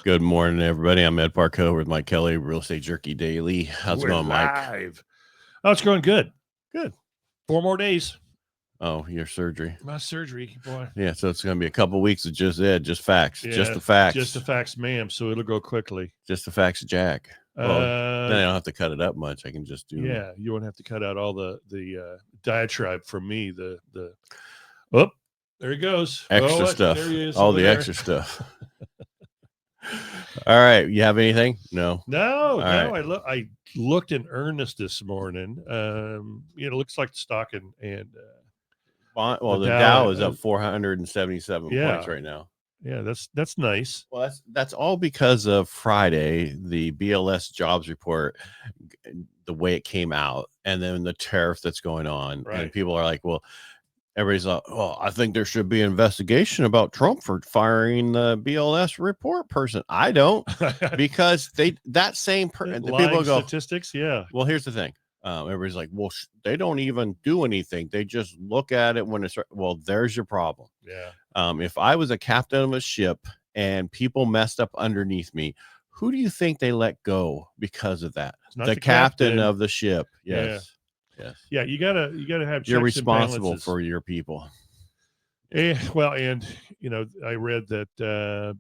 Good morning, everybody. I'm Ed Parcaut with Mike Kelly, Real Estate Jerky Daily. How's it going, Mike? Live. Oh, it's going good. Good. 4 more days. Oh, your surgery. My surgery, boy. Yeah, so it's going to be a couple weeks of just facts. Yeah, just the facts. Just the facts, ma'am. So it'll go quickly. Just the facts, Jack. Well, then I don't have to cut it up much. I can just do. Yeah, you won't have to cut out all the diatribe from me. Oh, there he goes. Extra stuff. There he is. All the extra stuff. All right. You have anything? No. Right. I looked in earnest this morning. It looks like the stock and the Dow is up 477 points right now. Yeah, that's nice. Well, that's all because of Friday, the BLS jobs report, the way it came out, and then the tariff that's going on. Right. And people are like, well, everybody's like, well, I think there should be an investigation about Trump for firing the BLS report person. I don't, because people go statistics. Yeah. Well, here's the thing. Everybody's like, well, they don't even do anything. They just look at it when it's, well, there's your problem. Yeah. If I was a captain of a ship and people messed up underneath me, who do you think they let go because of that? The captain of the ship. Yes. Yeah. Yes. Yeah. You gotta have. You're responsible for your people. Well, and I read that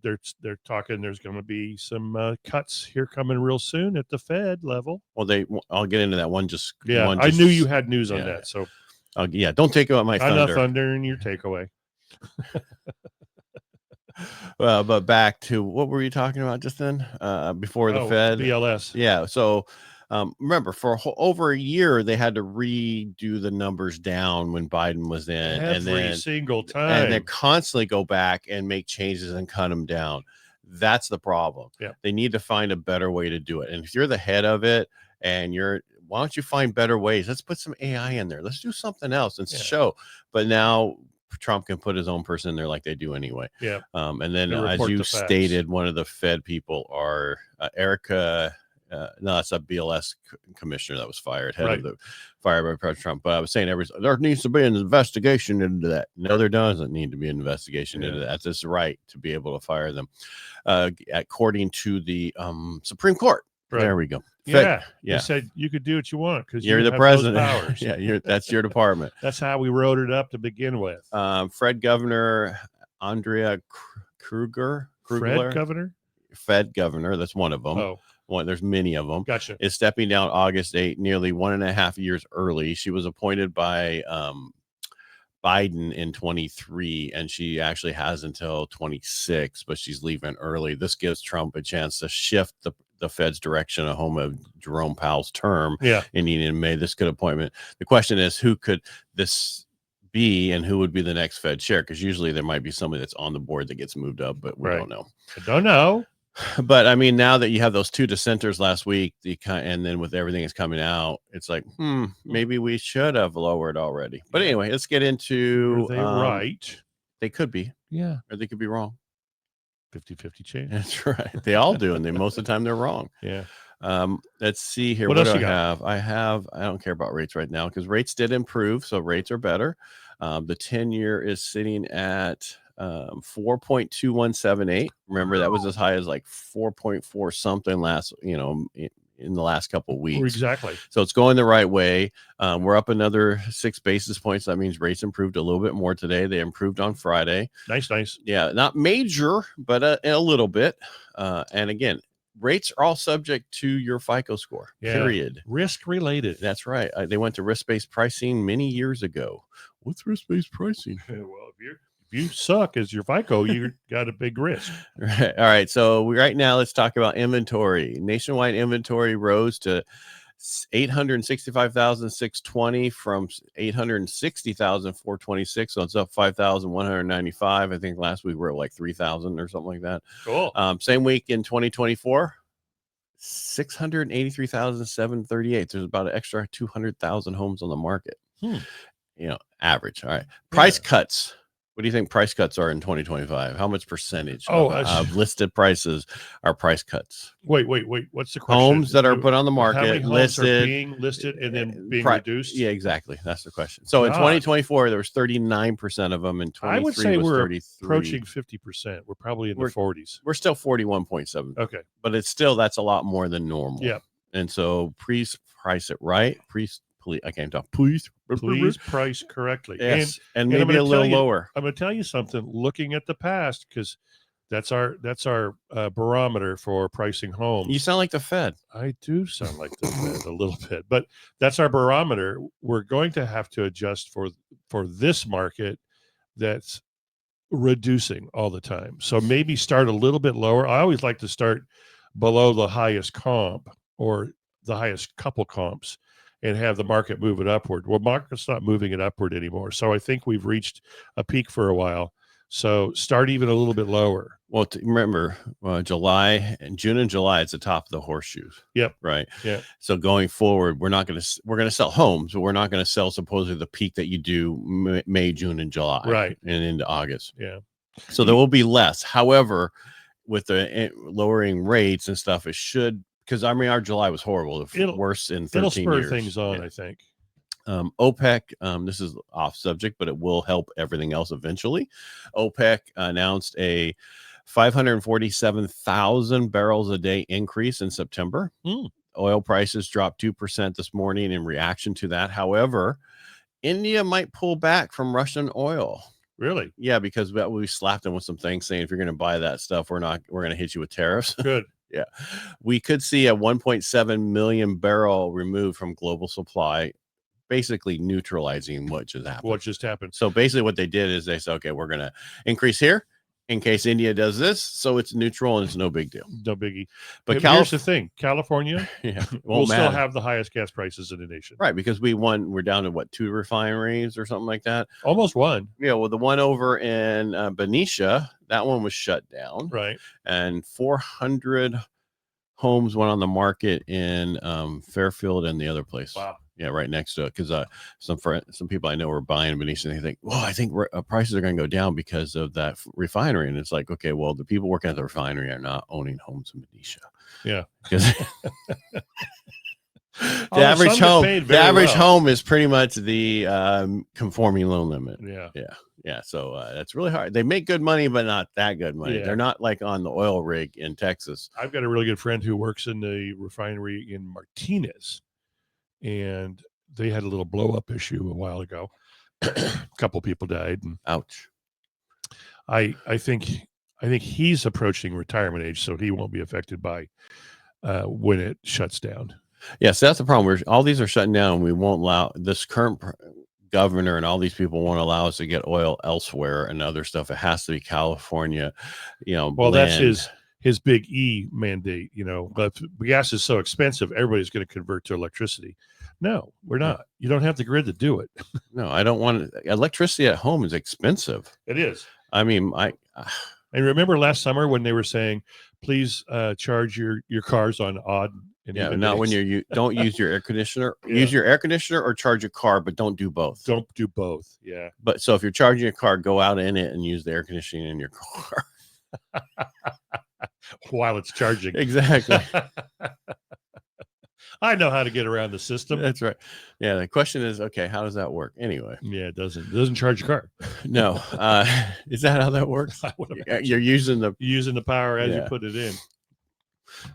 they're talking. There's going to be some cuts here coming real soon at the Fed level. Well, I'll get into that one. I knew you had news on that. So, don't take out my thunder. I'm not thundering your takeaway. Well, but back to what were you talking about just then? Before the Fed BLS. Yeah. So. Remember, for over a year, they had to redo the numbers down when Biden was in, every single time, and then constantly go back and make changes and cut them down. That's the problem. Yeah. They need to find a better way to do it. And if you're the head of it, and why don't you find better ways? Let's put some AI in there. Let's do something else and show. But now Trump can put his own person in there like they do anyway. Yeah. And then, as you stated, one of the Fed people are Erica. No, it's a BLS commissioner that was fired, fired by President Trump. But I was saying, there needs to be an investigation into that. No, there doesn't need to be an investigation into that. That's his right to be able to fire them, according to the Supreme Court. Right. There we go. Yeah. You said you could do what you want because you're the president. Yeah, that's your department. That's how we wrote it up to begin with. Fed Governor Andrea Kruger. Fed Governor. That's one of them. Oh. There's many of them. Gotcha. Is stepping down August 8, nearly 1.5 years early. She was appointed by Biden in 23, and she actually has until 26, but she's leaving early. This gives Trump a chance to shift the Fed's direction at home of Jerome Powell's term. Yeah. And he made this good appointment. The question is, who could this be, and who would be the next Fed chair? Because usually there might be somebody that's on the board that gets moved up, but we don't know. I don't know. But I mean, now that you have those two dissenters last week, and then with everything that's coming out, it's like, maybe we should have lowered already. But anyway, let's get into. Are they right? They could be. Yeah. Or they could be wrong. 50-50 chance. That's right. They all do. And most of the time they're wrong. Yeah. Let's see here. What else do I have? I don't care about rates right now because rates did improve. So rates are better. The 10-year is sitting at 4.2178. Remember, that was as high as like 4.4 something in the last couple of weeks. Exactly. So it's going the right way. We're up another 6 basis points. That means rates improved a little bit more today. They improved on Friday. Nice. Yeah, not major, but a little bit. And again, rates are all subject to your FICO score. Yeah. Period. Risk related. That's right. They went to risk-based pricing many years ago. What's risk-based pricing? Well, if you suck as your FICO, you got a big risk. Right. All right. So right now, let's talk about inventory. Nationwide inventory rose to 865,620 from 860,426. So it's up 5,195. I think last week we were at like 3,000 or something like that. Cool. Same week in 2024, 683,738. There's about an extra 200,000 homes on the market. Average. All right. Price cuts What do you think price cuts are in 2025? How much percentage Oh, of listed prices are price cuts? Wait. What's the question? Homes that are put on the How many market, homes listed, are being listed and then being reduced? Yeah, exactly. That's the question. So in 2024, there was 39% of them, and 23 I would say was we're 33. approaching 50%. We're probably in the 40s. We're still 41.7. Okay, but it's still, that's a lot more than normal. Yeah. And so please price it right. Please, I can't talk. Please price correctly. Yes, and maybe a little lower. I'm going to tell you something. Looking at the past, because that's our barometer for pricing homes. You sound like the Fed. I do sound like the Fed a little bit, but that's our barometer. We're going to have to adjust for this market that's reducing all the time. So maybe start a little bit lower. I always like to start below the highest comp or the highest couple comps and have the market move it upward. Well, market's not moving it upward anymore. So I think we've reached a peak for a while. So start even a little bit lower. Well, remember, June and July, it's the top of the horseshoes. Yep. Right. Yeah. So going forward, we're going to sell homes, but we're not going to sell supposedly the peak that you do May, June, and July. Right. And into August. Yeah. So there will be less. However, with the lowering rates and stuff, it should, because I mean, our July was horrible. Worse in 13 years. It'll spur things on, I think. OPEC, this is off subject, but it will help everything else eventually. OPEC announced a 547,000 barrels a day increase in September. Oil prices dropped 2% this morning in reaction to that. However, India might pull back from Russian oil. Really? Yeah, because we slapped them with some things saying, if you're going to buy that stuff, we're going to hit you with tariffs. Good. Yeah. We could see a 1.7 million barrel removed from global supply, basically neutralizing what just happened. So basically what they did is they said, okay, we're going to increase here in case India does this. So it's neutral and it's no big deal. No biggie. But here's the thing. California will still have the highest gas prices in the nation. Right. Because we're down to 2 refineries or something like that. Almost one. Yeah. Well, the one over in Benicia, that one was shut down. Right. And 400 homes went on the market in Fairfield and the other place. Wow. Yeah, right next to it. Because some people I know were buying Benicia, and they think, well, I think prices are going to go down because of that refinery. And it's like, okay, well, the people working at the refinery are not owning homes in Benicia. Yeah. Because the average home is pretty much the conforming loan limit. Yeah. So that's really hard. They make good money, but not that good money. They're not like on the oil rig in Texas. I've got a really good friend who works in the refinery in Martinez, and they had a little blow up issue a while ago. A couple people died. And ouch. I think he's approaching retirement age, so he won't be affected by when it shuts down. Yes, that's the problem. All these are shutting down. We won't allow this current governor and all these people won't allow us to get oil elsewhere and other stuff. It has to be California, Well, that's his big E mandate, but gas is so expensive, everybody's going to convert to electricity. No, we're not. You don't have the grid to do it. No, I don't want electricity at home is expensive. It is. I mean, and remember last summer when they were saying, please charge your cars on odd. Not when you don't use your air conditioner. Use your air conditioner or charge your car, but don't do both. Don't do both. Yeah. But so if you're charging your car, go out in it and use the air conditioning in your car while it's charging. Exactly. I know how to get around the system. That's right. Yeah. The question is, okay, how does that work? Anyway. Yeah, it doesn't charge your car. No. Is that how that works? You're using the power as you put it in.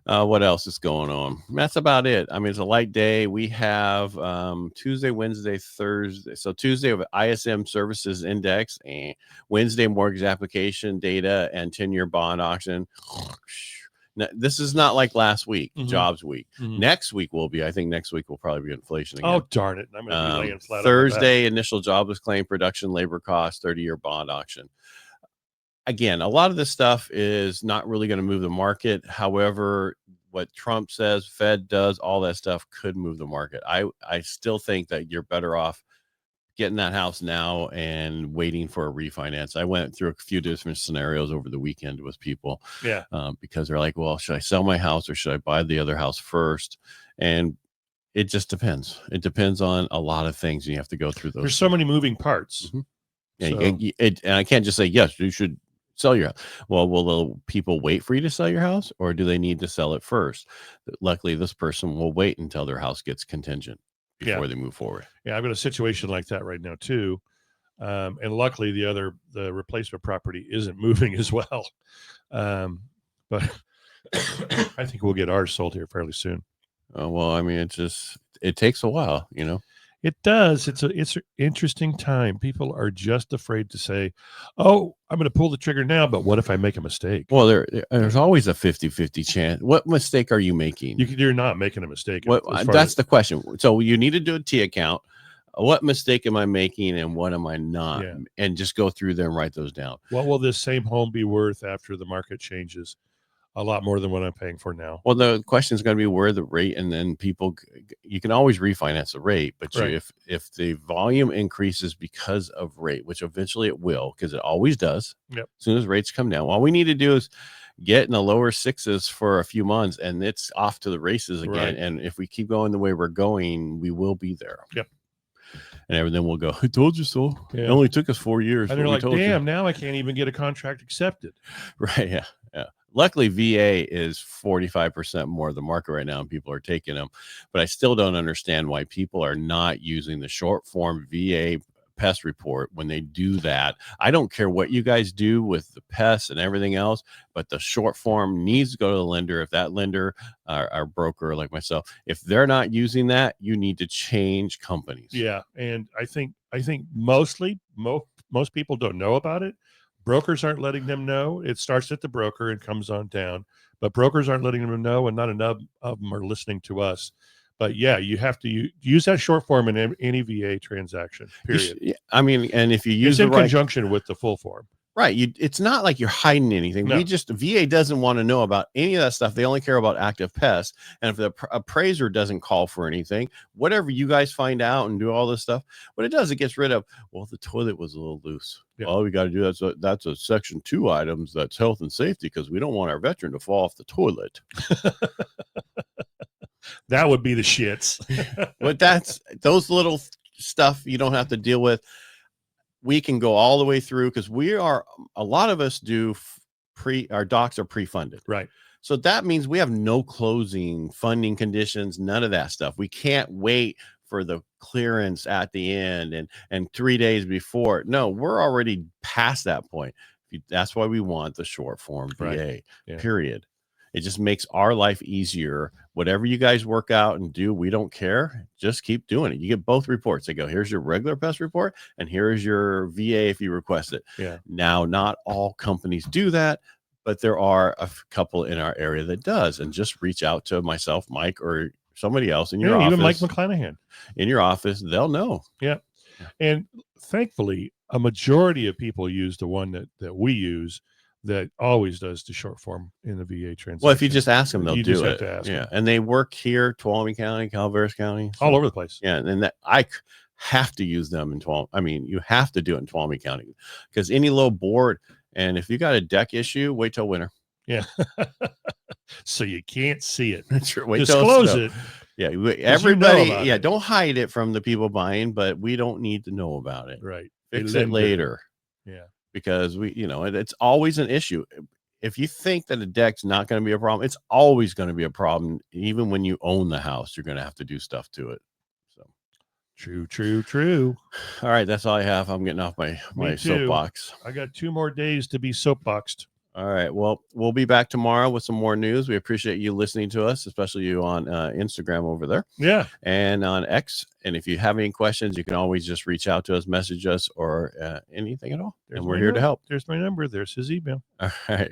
What else is going on? That's about it. I mean, it's a light day. We have Tuesday, Wednesday, Thursday. So Tuesday of ISM Services Index, and Wednesday mortgage application data and 10-year bond auction. Now, this is not like last week, jobs week. Next week will be. I think next week will probably be inflation again. Oh, darn it. I'm going to be laying flat. Thursday, initial jobless claim, production, labor cost, 30-year bond auction. Again, a lot of this stuff is not really going to move the market. However, what Trump says, Fed does, all that stuff could move the market. I still think that you're better off getting that house now and waiting for a refinance. I went through a few different scenarios over the weekend with people. Yeah. Because they're like, well, should I sell my house or should I buy the other house first? And it just depends. It depends on a lot of things. You have to go through those. There's so many moving parts. Yeah, So, and I can't just say, yes, you should sell your house. Well, will the people wait for you to sell your house, or do they need to sell it first? Luckily, this person will wait until their house gets contingent before they move forward. Yeah, I've got a situation like that right now too. And luckily the replacement property isn't moving as well. But I think we'll get ours sold here fairly soon. Well, I mean, it takes a while, It does. It's an interesting time. People are just afraid to say, "Oh, I'm going to pull the trigger now," but what if I make a mistake? Well, there's always a 50-50 chance. What mistake are you making? You're not making a mistake. That's the question. So you need to do a T account. What mistake am I making and what am I not? Yeah. And just go through there and write those down. What will this same home be worth after the market changes? A lot more than what I'm paying for now. Well, the question is going to be where the rate, and then you can always refinance the rate, but if the volume increases because of rate, which eventually it will, because it always does. Yep. As soon as rates come down, all we need to do is get in the lower sixes for a few months, and it's off to the races again. Right. And if we keep going the way we're going, we will be there. Yep. And everything will go, I told you so. Yeah. It only took us 4 years. And they're like, damn, now I can't even get a contract accepted. Right. Yeah. Yeah. Luckily, VA is 45% more of the market right now, and people are taking them. But I still don't understand why people are not using the short form VA pest report when they do that. I don't care what you guys do with the pests and everything else, but the short form needs to go to the lender. If that lender, our broker like myself, if they're not using that, you need to change companies. Yeah, and I think mostly most people don't know about it. Brokers aren't letting them know. It starts at the broker and comes on down, but brokers aren't letting them know, and not enough of them are listening to us. But yeah, you have to use that short form in any VA transaction, period. I mean, and if you use it's in conjunction with the full form. Right. It's not like you're hiding anything. No. VA doesn't want to know about any of that stuff. They only care about active pests. And if the appraiser doesn't call for anything, whatever you guys find out and do all this stuff, what it does, it gets rid of, well, the toilet was a little loose. Yeah. All we got to do, that's a section 2 items. That's health and safety, because we don't want our veteran to fall off the toilet. That would be the shits. But that's those little stuff you don't have to deal with. We can go all the way through, because a lot of us do our docs are pre-funded. Right. So that means we have no closing funding conditions, none of that stuff. We can't wait for the clearance at the end and 3 days before. No, we're already past that point. That's why we want the short form VA, period. It just makes our life easier. Whatever you guys work out and do, we don't care. Just keep doing it. You get both reports. They go, here's your regular pest report, and here is your VA if you request it. Yeah. Now, not all companies do that, but there are a couple in our area that does. And just reach out to myself, Mike, or somebody else in your office. Even Mike McClanahan. In your office, they'll know. Yeah. And thankfully, a majority of people use the one that we use, that always does the short form in the VA transaction. Well, if you just ask them, they'll do just it. Have to ask them. And they work here, Tuolumne County, Calaveras County, all over the place. Yeah, and that I have to use them in Tuolumne. I mean, you have to do it in Tuolumne County, because any low board, and if you got a deck issue, wait till winter. Yeah. So you can't see it. That's right. Disclose it. Yeah, everybody. Don't hide it from the people buying, but we don't need to know about it. Right. Fix it later. Yeah. Because it's always an issue. If you think that a deck's not going to be a problem, it's always going to be a problem. Even when you own the house, you're going to have to do stuff to it. So true. All right, that's all I have. I'm getting off my soapbox. I got 2 more days to be soapboxed. All right. Well, we'll be back tomorrow with some more news. We appreciate you listening to us, especially you on Instagram over there. Yeah. And on X. And if you have any questions, you can always just reach out to us, message us, or anything at all. And we're here to help. There's my number. There's his email. All right.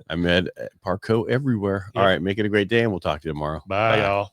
I'm Ed Parcaut everywhere. Yep. All right. Make it a great day, and we'll talk to you tomorrow. Bye. Y'all.